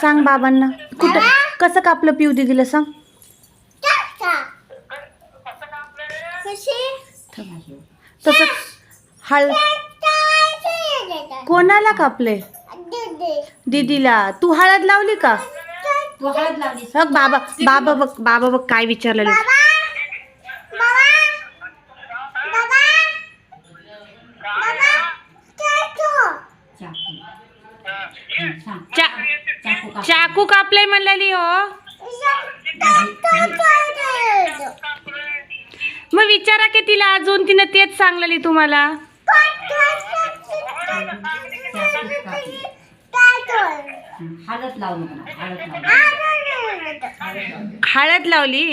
सांग बाबांना कुठं कसं कापलं पिऊ दीदीला सांग. तसं कोणाला कापले? दीदीला. तू हळद लावली का? बघ बाबा बाबा बघ बाबा बघ काय विचारलेलं. चाकू कापलंय म्हणलेली हो. मग विचारा की तिला अजून, तिनं तेच सांगलेली तुम्हाला. हळद लावली.